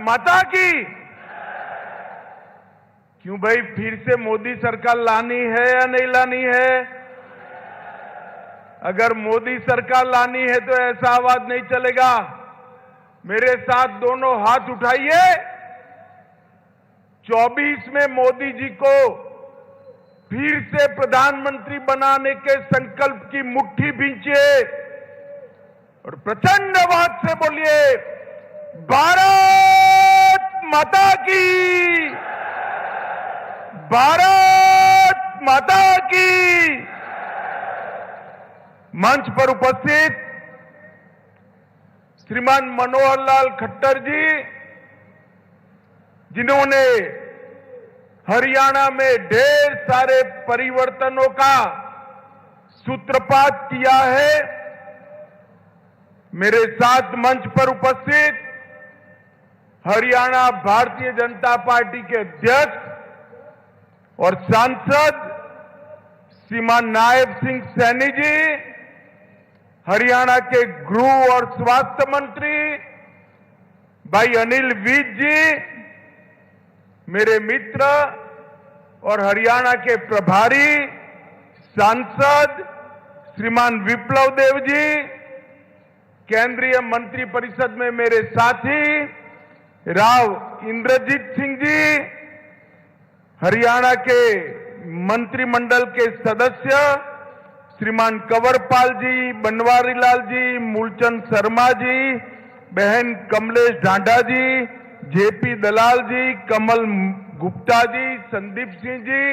माता की। क्यों भाई, फिर से मोदी सरकार लानी है या नहीं लानी है? अगर मोदी सरकार लानी है तो ऐसा आवाज नहीं चलेगा। मेरे साथ दोनों हाथ उठाइए। 24 में मोदी जी को फिर से प्रधानमंत्री बनाने के संकल्प की मुट्ठी भींचिए और प्रचंड आवाज से बोलिए, भारत माता की, भारत माता की। मंच पर उपस्थित श्रीमान मनोहर लाल खट्टर जी, जिन्होंने हरियाणा में ढेर सारे परिवर्तनों का सूत्रपात किया है। मेरे साथ मंच पर उपस्थित हरियाणा भारतीय जनता पार्टी के अध्यक्ष और सांसद श्रीमान नायब सिंह सैनी जी, हरियाणा के गृह और स्वास्थ्य मंत्री भाई अनिल विज जी, मेरे मित्र और हरियाणा के प्रभारी सांसद श्रीमान विप्लव देव जी, केंद्रीय मंत्री परिषद में मेरे साथी राव इंद्रजीत सिंह जी, हरियाणा के मंत्रिमंडल के सदस्य श्रीमान कंवरपाल जी, बनवारी लाल जी, मूलचंद शर्मा जी, बहन कमलेश ढांढा जी, जेपी दलाल जी, कमल गुप्ता जी, संदीप सिंह जी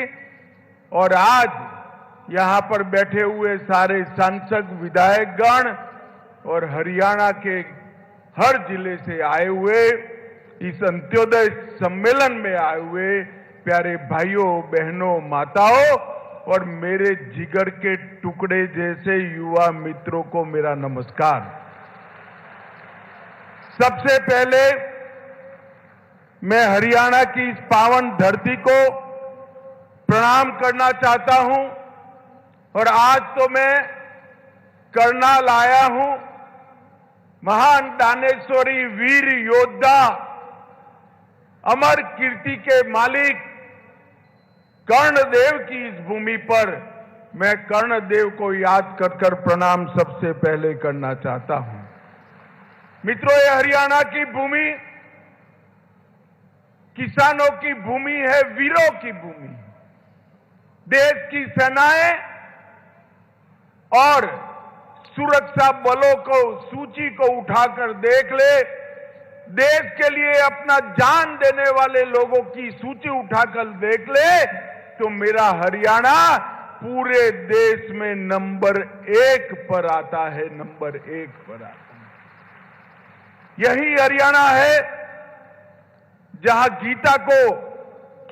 और आज यहां पर बैठे हुए सारे सांसद विधायकगण और हरियाणा के हर जिले से आए हुए, इस अंत्योदय सम्मेलन में आए हुए प्यारे भाइयों बहनों माताओं और मेरे जिगर के टुकड़े जैसे युवा मित्रों को मेरा नमस्कार। सबसे पहले मैं हरियाणा की इस पावन धरती को प्रणाम करना चाहता हूं और आज तो मैं करनाल आया हूं। महान दानेश्वरी वीर योद्धा अमर कीर्ति के मालिक कर्णदेव की इस भूमि पर मैं कर्णदेव को याद कर प्रणाम सबसे पहले करना चाहता हूं। मित्रों, ये हरियाणा की भूमि किसानों की भूमि है, वीरों की भूमि। देश की सेनाएं और सुरक्षा बलों को सूची को उठाकर देख ले, देश के लिए अपना जान देने वाले लोगों की सूची उठाकर देख ले तो मेरा हरियाणा पूरे देश में नंबर 1 पर आता है, नंबर 1 पर आता है। यही हरियाणा है जहां गीता को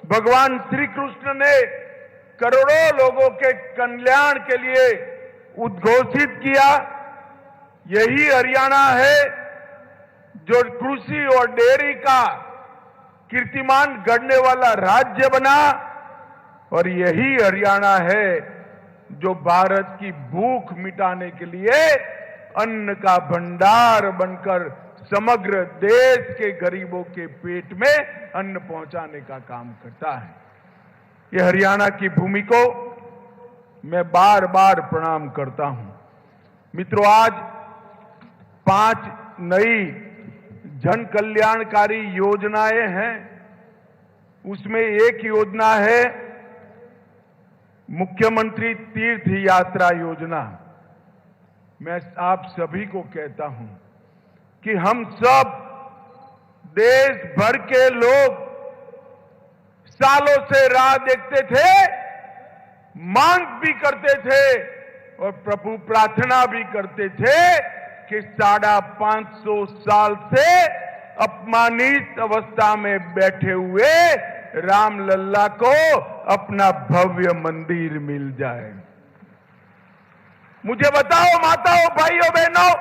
भगवान श्री कृष्ण ने करोड़ों लोगों के कल्याण के लिए उद्घोषित किया। यही हरियाणा है जो कृषि और डेयरी का कीर्तिमान गढ़ने वाला राज्य बना और यही हरियाणा है जो भारत की भूख मिटाने के लिए अन्न का भंडार बनकर समग्र देश के गरीबों के पेट में अन्न पहुंचाने का काम करता है। ये हरियाणा की भूमि को मैं बार बार प्रणाम करता हूं। मित्रों, आज 5 नई जन कल्याणकारी योजनाएं हैं। उसमें एक योजना है मुख्यमंत्री तीर्थ यात्रा योजना। मैं आप सभी को कहता हूं कि हम सब देश भर के लोग सालों से राह देखते थे, मांग भी करते थे और प्रभु प्रार्थना भी करते थे कि 550 साल से अपमानित अवस्था में बैठे हुए रामलल्ला को अपना भव्य मंदिर मिल जाए। मुझे बताओ माताओं, भाइयों, बहनों,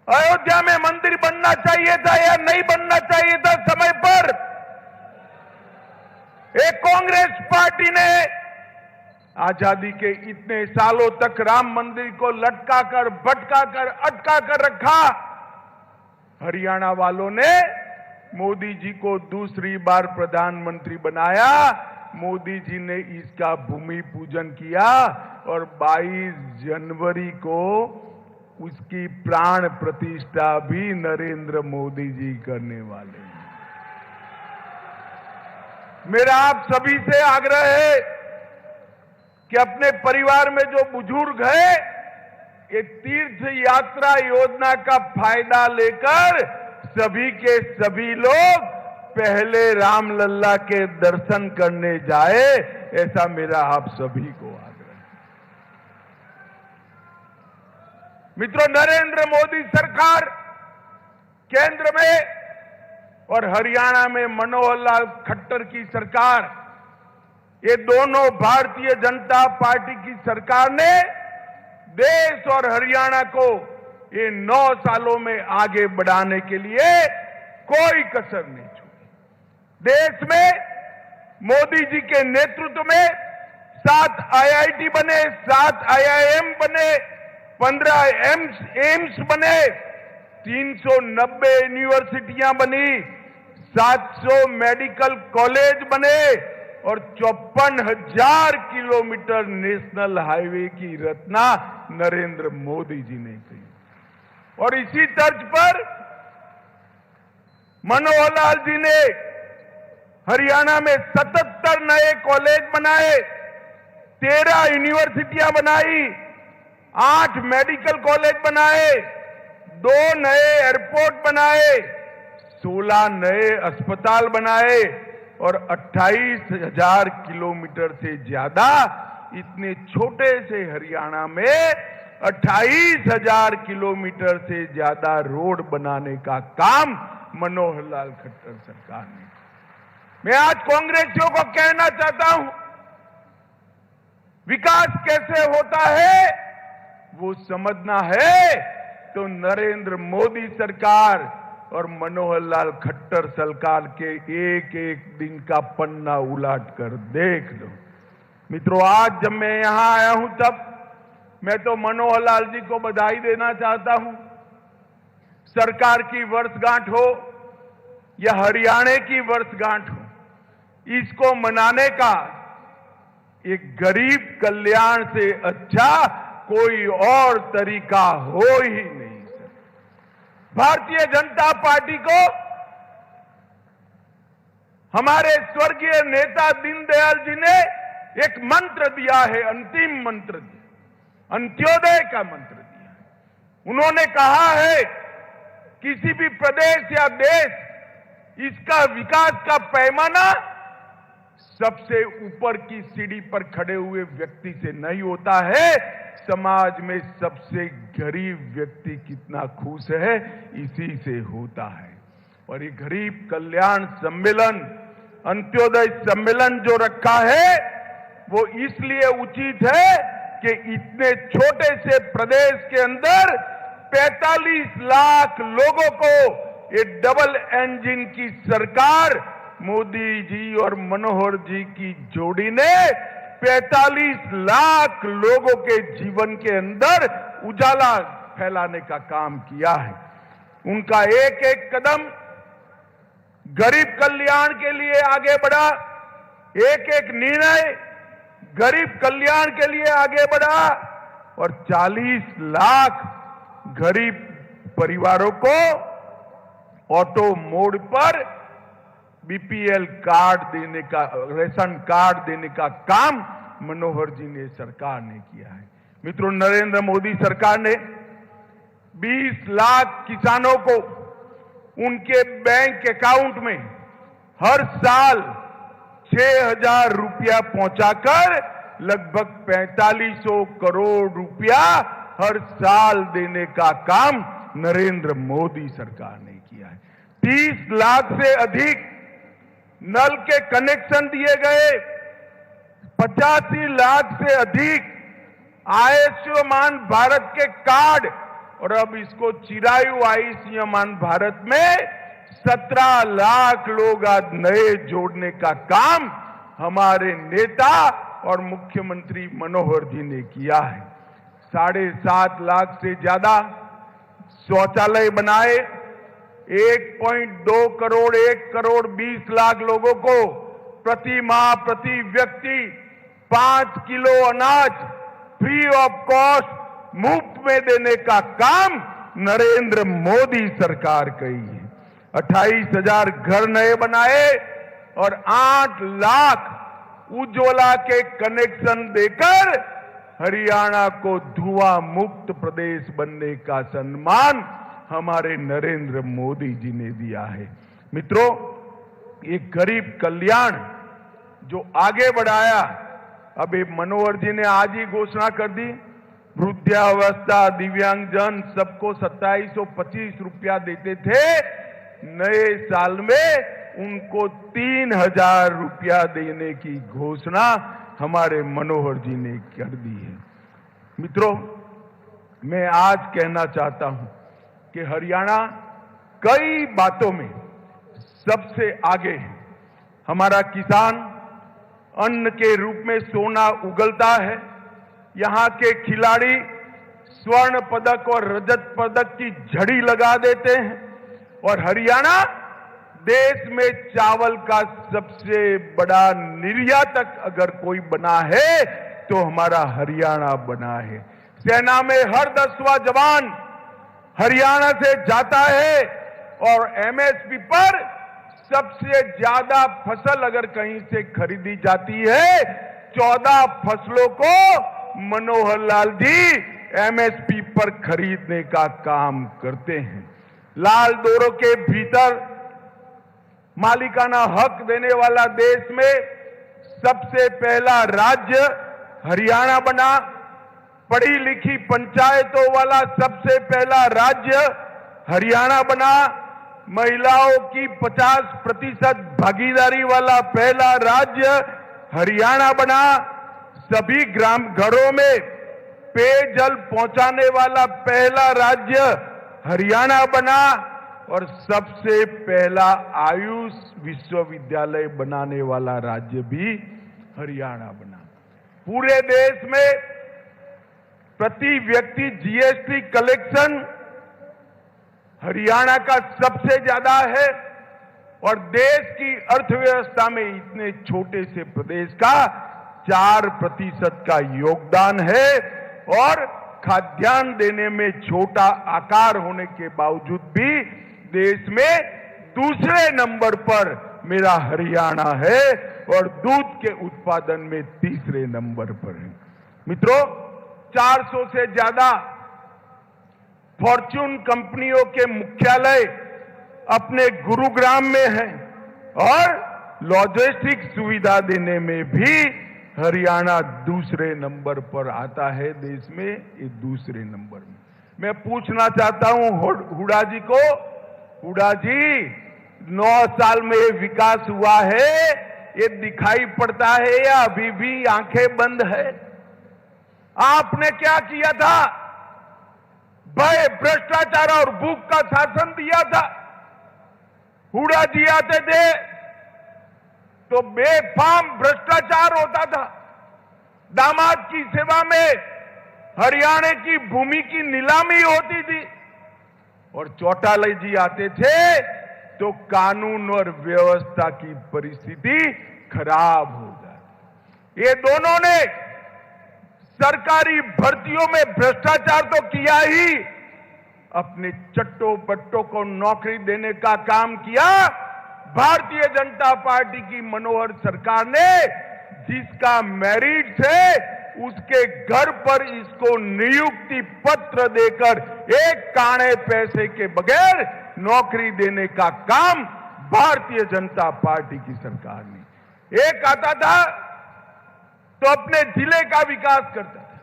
अयोध्या में मंदिर बनना चाहिए था या नहीं बनना चाहिए था समय पर? एक कांग्रेस पार्टी ने आजादी के इतने सालों तक राम मंदिर को लटकाकर, भटकाकर, अटका कर रखा। हरियाणा वालों ने मोदी जी को दूसरी बार प्रधानमंत्री बनाया। मोदी जी ने इसका भूमि पूजन किया और 22 जनवरी को उसकी प्राण प्रतिष्ठा भी नरेंद्र मोदी जी करने वाले हैं। मेरा आप सभी से आग्रह है कि अपने परिवार में जो बुजुर्ग है, ये तीर्थ यात्रा योजना का फायदा लेकर सभी के सभी लोग पहले रामलल्ला के दर्शन करने जाए, ऐसा मेरा आप सभी को आग्रह है। मित्रों, नरेंद्र मोदी सरकार केंद्र में और हरियाणा में मनोहर लाल खट्टर की सरकार, ये दोनों भारतीय जनता पार्टी की सरकार ने देश और हरियाणा को ये 9 सालों में आगे बढ़ाने के लिए कोई कसर नहीं छोड़ी। देश में मोदी जी के नेतृत्व में 7 IIT बने, 7 IIM बने, 15 एम्स बने, 390 यूनिवर्सिटियां बनी, 700 मेडिकल कॉलेज बने और 54,000 किलोमीटर नेशनल हाईवे की रचना नरेंद्र मोदी जी ने की। और इसी तर्ज पर मनोहर लाल जी ने हरियाणा में 77 नए कॉलेज बनाए, 13 यूनिवर्सिटियां बनाई, 8 मेडिकल कॉलेज बनाए, 2 नए एयरपोर्ट बनाए, 16 नए अस्पताल बनाए और 28,000 किलोमीटर से ज्यादा इतने छोटे से हरियाणा में 28,000 किलोमीटर से ज्यादा रोड बनाने का काम मनोहर लाल खट्टर सरकार ने। मैं आज कांग्रेसियों को कहना चाहता हूं, विकास कैसे होता है वो समझना है तो नरेंद्र मोदी सरकार और मनोहर लाल खट्टर सरकार के एक एक दिन का पन्ना उलट कर देख लो। मित्रों, आज जब मैं यहां आया हूं तब मैं तो मनोहर लाल जी को बधाई देना चाहता हूं। सरकार की वर्षगांठ हो या हरियाणा की वर्षगांठ हो, इसको मनाने का एक गरीब कल्याण से अच्छा कोई और तरीका हो ही नहीं सकता। भारतीय जनता पार्टी को हमारे स्वर्गीय नेता दीनदयाल जी ने एक मंत्र दिया है, अंतिम मंत्र दिया, अंत्योदय का मंत्र दिया है। उन्होंने कहा है किसी भी प्रदेश या देश, इसका विकास का पैमाना सबसे ऊपर की सीढ़ी पर खड़े हुए व्यक्ति से नहीं होता है, समाज में सबसे गरीब व्यक्ति कितना खुश है इसी से होता है। और ये गरीब कल्याण सम्मेलन, अंत्योदय सम्मेलन जो रखा है वो इसलिए उचित है कि इतने छोटे से प्रदेश के अंदर 45 लाख लोगों को ये डबल इंजन की सरकार मोदी जी और मनोहर जी की जोड़ी ने 45 लाख लोगों के जीवन के अंदर उजाला फैलाने का काम किया है। उनका एक एक कदम गरीब कल्याण के लिए आगे बढ़ा, एक एक निर्णय गरीब कल्याण के लिए आगे बढ़ा और 40 लाख गरीब परिवारों को ऑटो मोड पर बीपीएल कार्ड देने का, रेशन कार्ड देने का काम मनोहर जी ने सरकार ने किया है। मित्रों, नरेंद्र मोदी सरकार ने 20 लाख किसानों को उनके बैंक अकाउंट में हर साल 6,000 रुपया पहुंचाकर लगभग 4500 करोड़ रुपया हर साल देने का काम नरेंद्र मोदी सरकार ने किया है। 30 लाख से अधिक नल के कनेक्शन दिए गए, 85 लाख से अधिक आयुष्मान भारत के कार्ड और अब इसको चिरायु आयुष्मान भारत में 17 लाख लोग आज नए जोड़ने का काम हमारे नेता और मुख्यमंत्री मनोहर जी ने किया है। 7.5 लाख से ज्यादा शौचालय बनाए, 1.2 करोड़ 1 करोड़ 20 लाख लोगों को प्रति माह प्रति व्यक्ति 5 किलो अनाज फ्री ऑफ कॉस्ट मुफ्त में देने का काम नरेंद्र मोदी सरकार करी है। 28,000 घर नए बनाए और 8 लाख उज्ज्वला के कनेक्शन देकर हरियाणा को धुआं मुक्त प्रदेश बनने का सम्मान हमारे नरेंद्र मोदी जी ने दिया है। मित्रों, ये गरीब कल्याण जो आगे बढ़ाया, अब मनोहर जी ने आज ही घोषणा कर दी, वृद्धावस्था दिव्यांगजन सबको 2725 रुपया देते थे, नए साल में उनको 3,000 रुपया देने की घोषणा हमारे मनोहर जी ने कर दी है। मित्रों, मैं आज कहना चाहता हूं कि हरियाणा कई बातों में सबसे आगे है। हमारा किसान अन्न के रूप में सोना उगलता है। यहां के खिलाड़ी स्वर्ण पदक और रजत पदक की झड़ी लगा देते हैं और हरियाणा देश में चावल का सबसे बड़ा निर्यातक अगर कोई बना है तो हमारा हरियाणा बना है। सेना में हर 10वां जवान हरियाणा से जाता है और एमएसपी पर सबसे ज्यादा फसल अगर कहीं से खरीदी जाती है, 14 फसलों को मनोहर लाल जी एमएसपी पर खरीदने का काम करते हैं। लाल डोरों के भीतर मालिकाना हक देने वाला देश में सबसे पहला राज्य हरियाणा बना। पढ़ी लिखी पंचायतों वाला सबसे पहला राज्य हरियाणा बना। महिलाओं की 50% भागीदारी वाला पहला राज्य हरियाणा बना। सभी ग्राम घरों में पेयजल पहुंचाने वाला पहला राज्य हरियाणा बना और सबसे पहला आयुष विश्वविद्यालय बनाने वाला राज्य भी हरियाणा बना। पूरे देश में प्रति व्यक्ति जीएसटी कलेक्शन हरियाणा का सबसे ज्यादा है और देश की अर्थव्यवस्था में इतने छोटे से प्रदेश का 4% का योगदान है और खाद्यान्न देने में छोटा आकार होने के बावजूद भी देश में दूसरे नंबर पर मेरा हरियाणा है और दूध के उत्पादन में तीसरे नंबर पर है। मित्रों, 400 से ज्यादा फॉर्च्यून कंपनियों के मुख्यालय अपने गुरुग्राम में हैं और लॉजिस्टिक सुविधा देने में भी हरियाणा दूसरे नंबर पर आता है देश में, ये दूसरे नंबर में। मैं पूछना चाहता हूं हुड्डा जी को, हुड्डा जी 9 साल में ये विकास हुआ है, ये दिखाई पड़ता है या अभी भी आंखें बंद है? आपने क्या किया था? भय, भ्रष्टाचार और भूख का शासन दिया था। हुड्डा जी आते थे तो बेफाम भ्रष्टाचार होता था। दामाद की सेवा में हरियाणा की भूमि की नीलामी होती थी और चौटाला जी आते थे तो कानून और व्यवस्था की परिस्थिति खराब हो जाती। ये दोनों ने सरकारी भर्तियों में भ्रष्टाचार तो किया ही, अपने चट्टो बट्टों को नौकरी देने का काम किया। भारतीय जनता पार्टी की मनोहर सरकार ने जिसका मेरिट है उसके घर पर इसको नियुक्ति पत्र देकर एक काणे पैसे के बगैर नौकरी देने का काम भारतीय जनता पार्टी की सरकार ने। एक आता था तो अपने जिले का विकास करता था,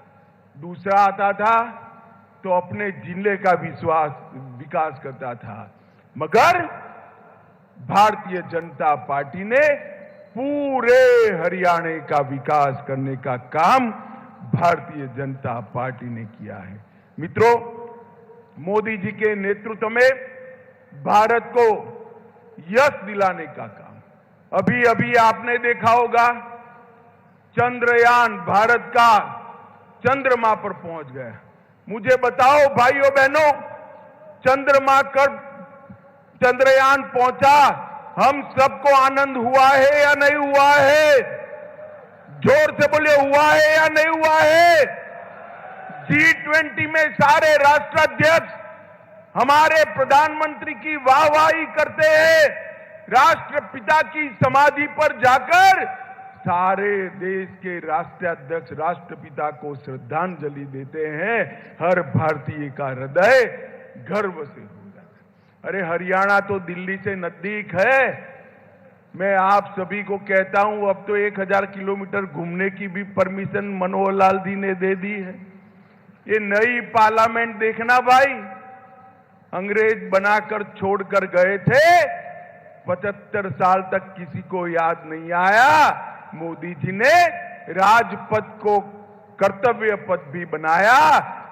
दूसरा आता था तो अपने जिले का विकास करता था, मगर भारतीय जनता पार्टी ने पूरे हरियाणा का विकास करने का काम भारतीय जनता पार्टी ने किया है। मित्रों, मोदी जी के नेतृत्व में भारत को यश दिलाने का काम, अभी अभी आपने देखा होगा चंद्रयान भारत का चंद्रमा पर पहुंच गया। मुझे बताओ भाइयों बहनों, चंद्रमा चंद्रयान पहुंचा, हम सबको आनंद हुआ है या नहीं हुआ है? जोर से बोलिए, हुआ है या नहीं हुआ है? G20 में सारे राष्ट्राध्यक्ष हमारे प्रधानमंत्री की वाहवाही करते हैं। राष्ट्रपिता की समाधि पर जाकर सारे देश के राष्ट्राध्यक्ष राष्ट्रपिता को श्रद्धांजलि देते हैं। हर भारतीय का हृदय गर्व से हो जाता है। अरे हरियाणा तो दिल्ली से नजदीक है। मैं आप सभी को कहता हूं, अब तो 1000 किलोमीटर घूमने की भी परमिशन मनोहर लाल जी ने दे दी है। ये नई पार्लियामेंट देखना भाई, अंग्रेज बनाकर छोड़कर गए थे, 75 साल तक किसी को याद नहीं आया। मोदी जी ने राजपथ को कर्तव्य पथ भी बनाया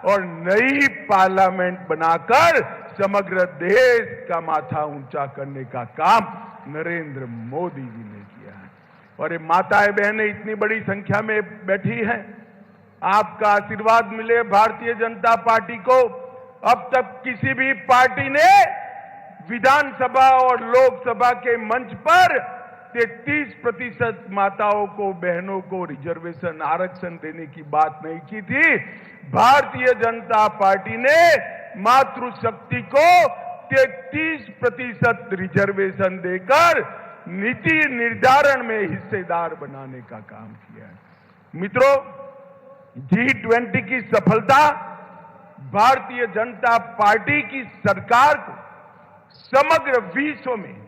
और नई पार्लियामेंट बनाकर समग्र देश का माथा ऊंचा करने का काम नरेंद्र मोदी जी ने किया है। और ये माताएं बहनें इतनी बड़ी संख्या में बैठी हैं, आपका आशीर्वाद मिले भारतीय जनता पार्टी को। अब तक किसी भी पार्टी ने विधानसभा और लोकसभा के मंच पर 33% माताओं को, बहनों को रिजर्वेशन, आरक्षण देने की बात नहीं की थी। भारतीय जनता पार्टी ने मातृशक्ति को 33% रिजर्वेशन देकर नीति निर्धारण में हिस्सेदार बनाने का काम किया है। मित्रों, G20 की सफलता भारतीय जनता पार्टी की सरकार को समग्र विश्व में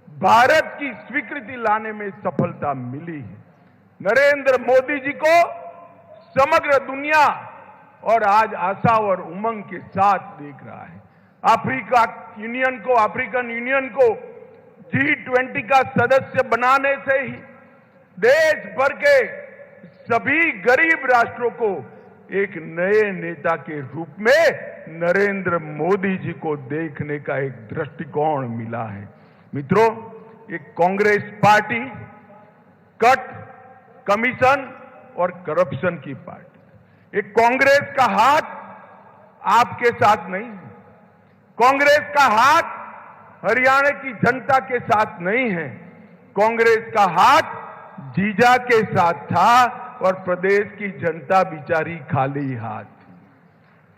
भारत की स्वीकृति लाने में सफलता मिली है। नरेंद्र मोदी जी को समग्र दुनिया और आज आशा और उमंग के साथ देख रहा है। अफ्रीकन यूनियन को G20 का सदस्य बनाने से ही देश भर के सभी गरीब राष्ट्रों को एक नए नेता के रूप में नरेंद्र मोदी जी को देखने का एक दृष्टिकोण मिला है। मित्रों, एक कांग्रेस पार्टी कट, कमीशन और करप्शन की पार्टी। एक कांग्रेस का हाथ आपके साथ नहीं है। कांग्रेस का हाथ हरियाणा की जनता के साथ नहीं है। कांग्रेस का हाथ जीजा के साथ था और प्रदेश की जनता बिचारी खाली हाथ थी।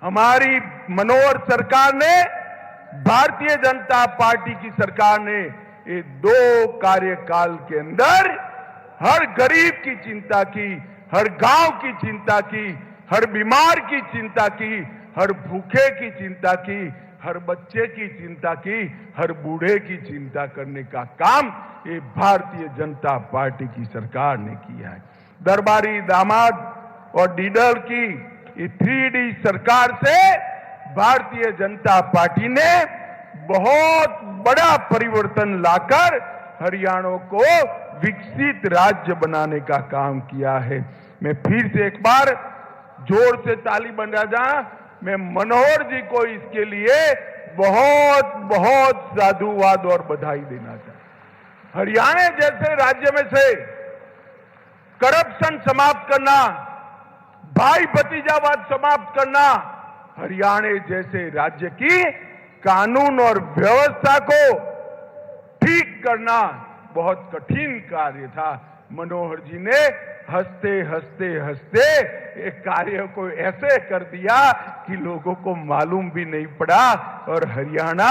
हमारी मनोहर सरकार ने, भारतीय जनता पार्टी की सरकार ने ये 2 कार्यकाल के अंदर हर गरीब की चिंता की, हर गांव की चिंता की, हर बीमार की चिंता की, हर भूखे की चिंता की, हर बच्चे की चिंता की, हर बूढ़े की चिंता करने का काम ये भारतीय जनता पार्टी की सरकार ने किया है। दरबारी दामाद और डीडर की 3D सरकार से भारतीय जनता पार्टी ने बहुत बड़ा परिवर्तन लाकर हरियाणा को विकसित राज्य बनाने का काम किया है। मैं फिर से एक बार जोर से ताली बजा जाऊं, मैं मनोहर जी को इसके लिए बहुत बहुत साधुवाद और बधाई देना चाहता हूं। हरियाणा जैसे राज्य में से करप्शन समाप्त करना, भाई भतीजावाद समाप्त करना, हरियाणा जैसे राज्य की कानून और व्यवस्था को ठीक करना बहुत कठिन कार्य था। मनोहर जी ने हंसते हंसते हंसते एक कार्य को ऐसे कर दिया कि लोगों को मालूम भी नहीं पड़ा और हरियाणा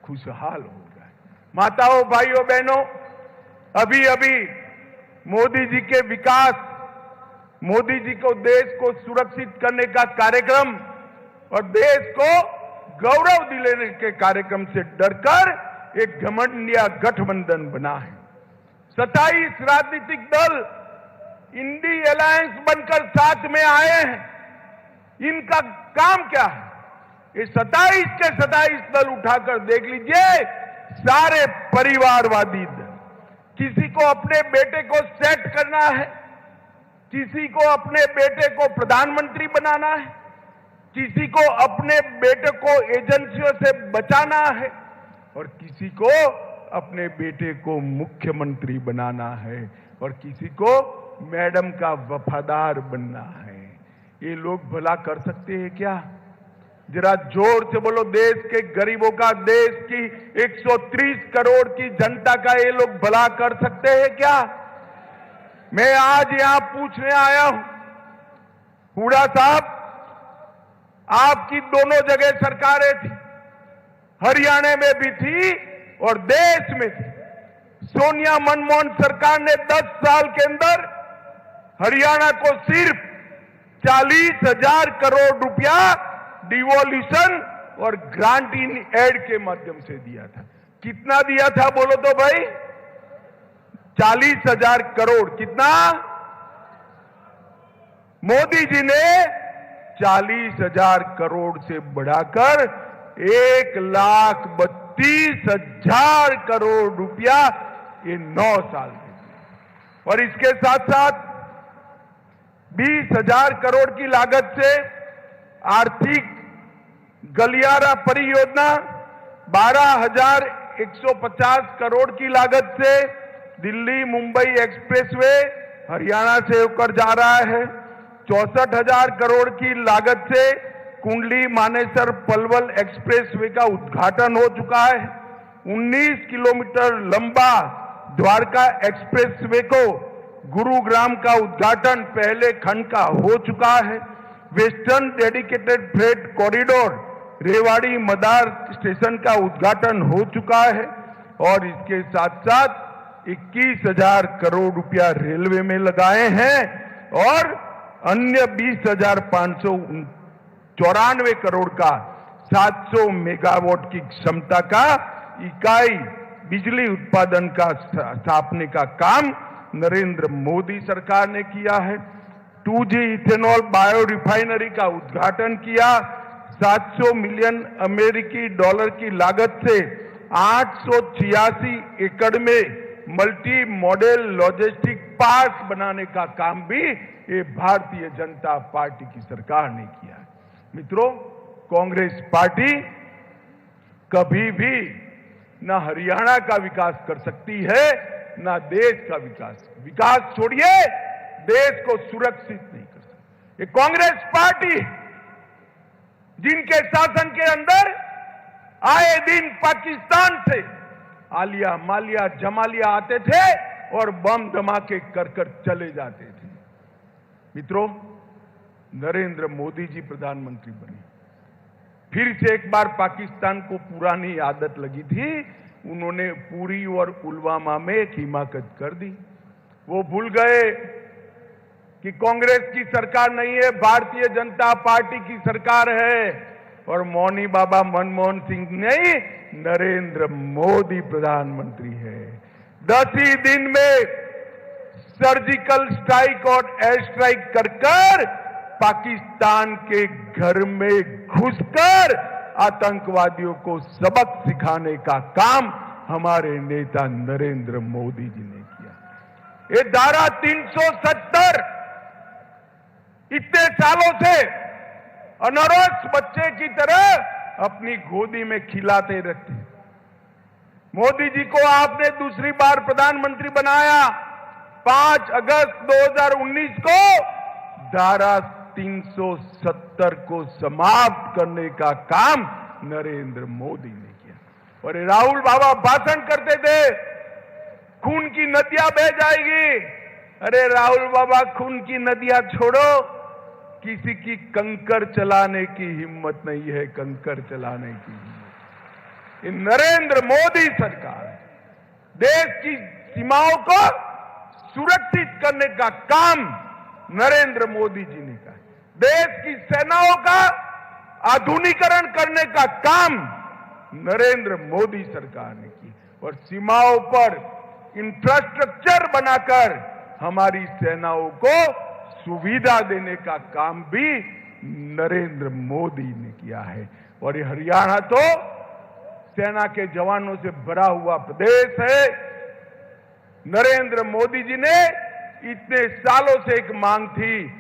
खुशहाल हो गया। माताओं, भाइयों, बहनों, अभी अभी मोदी जी के विकास, मोदी जी को देश को सुरक्षित करने का कार्यक्रम और देश को गौरव दिलाने के कार्यक्रम से डरकर एक घमंडिया गठबंधन बना है। 27 राजनीतिक दल इंडी अलायंस बनकर साथ में आए हैं। इनका काम क्या है? ये 27 के 27 दल उठाकर देख लीजिए, सारे परिवारवादी दल। किसी को अपने बेटे को सेट करना है, किसी को अपने बेटे को प्रधानमंत्री बनाना है, किसी को अपने बेटे को एजेंसियों से बचाना है और किसी को अपने बेटे को मुख्यमंत्री बनाना है और किसी को मैडम का वफादार बनना है। ये लोग भला कर सकते हैं क्या? जरा जोर से बोलो, देश के गरीबों का, देश की 130 करोड़ की जनता का ये लोग भला कर सकते हैं क्या? मैं आज यहां पूछने आया हूं, हुड्डा साहब, आपकी दोनों जगह सरकारें थी, हरियाणा में भी थी और देश में थी। सोनिया मनमोहन सरकार ने 10 साल के अंदर हरियाणा को सिर्फ 40,000 करोड़ रुपया डिवोल्यूशन और ग्रांट इन एड के माध्यम से दिया था। कितना दिया था बोलो तो भाई? 40,000 करोड़। कितना? मोदी जी ने 40,000 करोड़ से बढ़ाकर 1,32,000 करोड़ रुपया ये 9 साल में दिया। और इसके साथ साथ 20,000 करोड़ की लागत से आर्थिक गलियारा परियोजना, 12,150 करोड़ की लागत से दिल्ली मुंबई एक्सप्रेसवे हरियाणा से होकर जा रहा है। 64,000 करोड़ की लागत से कुंडली मानेसर पलवल एक्सप्रेसवे का उद्घाटन हो चुका है। 19 किलोमीटर लंबा द्वारका एक्सप्रेसवे को गुरुग्राम का उद्घाटन पहले खंड का हो चुका है। Western dedicated freight corridor Rewari Madar station का उद्घाटन हो चुका है और इसके साथ साथ 21,000 करोड़ रुपया रेलवे में लगाए हैं और अन्य 20,594 करोड़ का 700 मेगावाट की क्षमता का इकाई बिजली उत्पादन का स्थापने का काम नरेंद्र मोदी सरकार ने किया है। 2G इथेनॉल बायो रिफाइनरी का उद्घाटन किया। 700 मिलियन अमेरिकी डॉलर की लागत से 886 एकड़ में मल्टी मॉडल लॉजिस्टिक पार्क बनाने का काम भी ये भारतीय जनता पार्टी की सरकार ने किया। मित्रों, कांग्रेस पार्टी कभी भी न हरियाणा का विकास कर सकती है न देश का विकास। विकास छोड़िए, देश को सुरक्षित नहीं कर सकती। ये कांग्रेस पार्टी जिनके शासन के अंदर आए दिन पाकिस्तान से आलिया मालिया जमालिया आते थे और बम धमाके कर चले जाते थे। मित्रों, नरेंद्र मोदी जी प्रधानमंत्री बने, फिर से एक बार पाकिस्तान को पुरानी आदत लगी थी, उन्होंने पुरी और पुलवामा में एक हिमाकत कर दी। वो भूल गए कि कांग्रेस की सरकार नहीं है, भारतीय जनता पार्टी की सरकार है और मौनी बाबा मनमोहन सिंह नहीं, नरेंद्र मोदी प्रधानमंत्री है। 10 ही दिन में सर्जिकल स्ट्राइक और एयर स्ट्राइक कर पाकिस्तान के घर में घुसकर आतंकवादियों को सबक सिखाने का काम हमारे नेता नरेंद्र मोदी जी ने किया। ये धारा 370 इतने सालों से अनरस बच्चे की तरह अपनी गोदी में खिलाते रहते। मोदी जी को आपने दूसरी बार प्रधानमंत्री बनाया 5 अगस्त 2019 को। धारा 370 को समाप्त करने का काम नरेंद्र मोदी ने किया। और राहुल बाबा भाषण करते थे, खून की नदियां बह जाएगी। अरे राहुल बाबा, खून की नदियां छोड़ो, किसी की कंकर चलाने की हिम्मत नहीं है, कंकर चलाने की हिम्मत। ये नरेंद्र मोदी सरकार है। देश की सीमाओं को सुरक्षित करने का काम नरेंद्र मोदी जी ने किया। देश की सेनाओं का आधुनिकीकरण करने का काम नरेंद्र मोदी सरकार ने की और सीमाओं पर इंफ्रास्ट्रक्चर बनाकर हमारी सेनाओं को सुविधा देने का काम भी नरेंद्र मोदी ने किया है। और ये हरियाणा तो सेना के जवानों से भरा हुआ प्रदेश है। नरेंद्र मोदी जी ने इतने सालों से एक मांग थी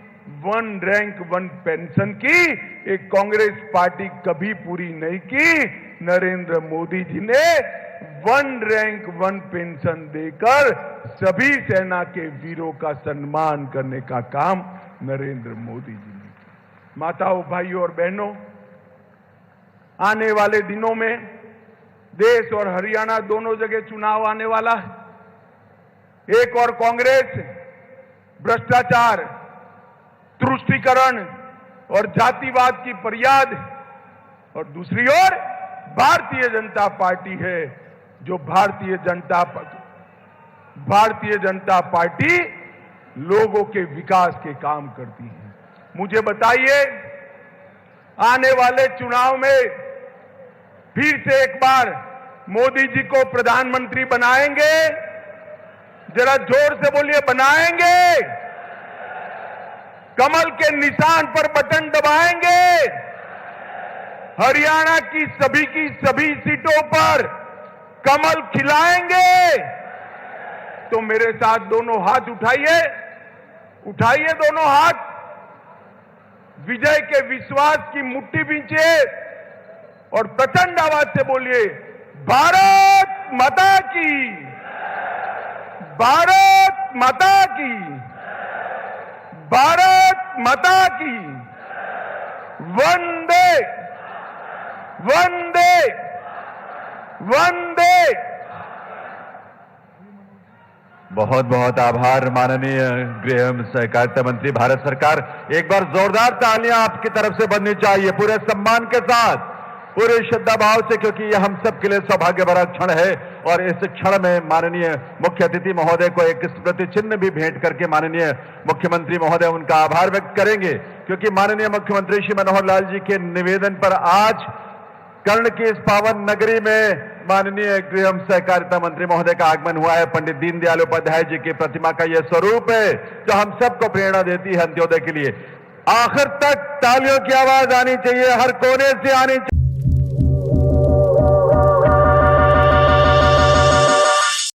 1 रैंक 1 पेंशन की, एक कांग्रेस पार्टी कभी पूरी नहीं की। नरेंद्र मोदी जी ने 1 रैंक 1 पेंशन देकर सभी सेना के वीरों का सम्मान करने का काम नरेंद्र मोदी जी ने किया। माताओं, भाइयों और बहनों, आने वाले दिनों में देश और हरियाणा दोनों जगह चुनाव आने वाला है। एक और कांग्रेस भ्रष्टाचार, तुष्टीकरण और जातिवाद की फरियाद, और दूसरी ओर भारतीय जनता पार्टी है जो भारतीय जनता पार्टी लोगों के विकास के काम करती है। मुझे बताइए, आने वाले चुनाव में फिर से एक बार मोदी जी को प्रधानमंत्री बनाएंगे? जरा जोर से बोलिए, बनाएंगे? कमल के निशान पर बटन दबाएंगे? हरियाणा की सभी सीटों पर कमल खिलाएंगे? तो मेरे साथ दोनों हाथ उठाइए दोनों हाथ, विजय के विश्वास की मुट्ठी बींचिए और प्रचंड आवाज से बोलिए, भारत माता की, भारत माता की, भारत माता की, वंदे वंदे वंदे। बहुत बहुत आभार माननीय गृह एवं सहकारिता मंत्री। भारत सरकार, एक बार जोरदार तालियां आपकी तरफ से बननी चाहिए, पूरे सम्मान के साथ, पूरे श्रद्धा भाव से, क्योंकि यह हम सब के लिए सौभाग्य भरा क्षण है। और इस क्षण में माननीय मुख्य अतिथि महोदय को एक स्मृति चिन्ह भी भेंट करके माननीय मुख्यमंत्री महोदय उनका आभार व्यक्त करेंगे, क्योंकि माननीय मुख्यमंत्री श्री मनोहर लाल जी के निवेदन पर आज कर्ण की इस पावन नगरी में माननीय गृह एवं सहकारिता मंत्री महोदय का आगमन हुआ है। पंडित दीनदयाल उपाध्याय जी की प्रतिमा का यह स्वरूप है जो हम सबको प्रेरणा देती है अंत्योदय के लिए। आखिर तक तालियों की आवाज आनी चाहिए, हर कोने से आनी चाहिए।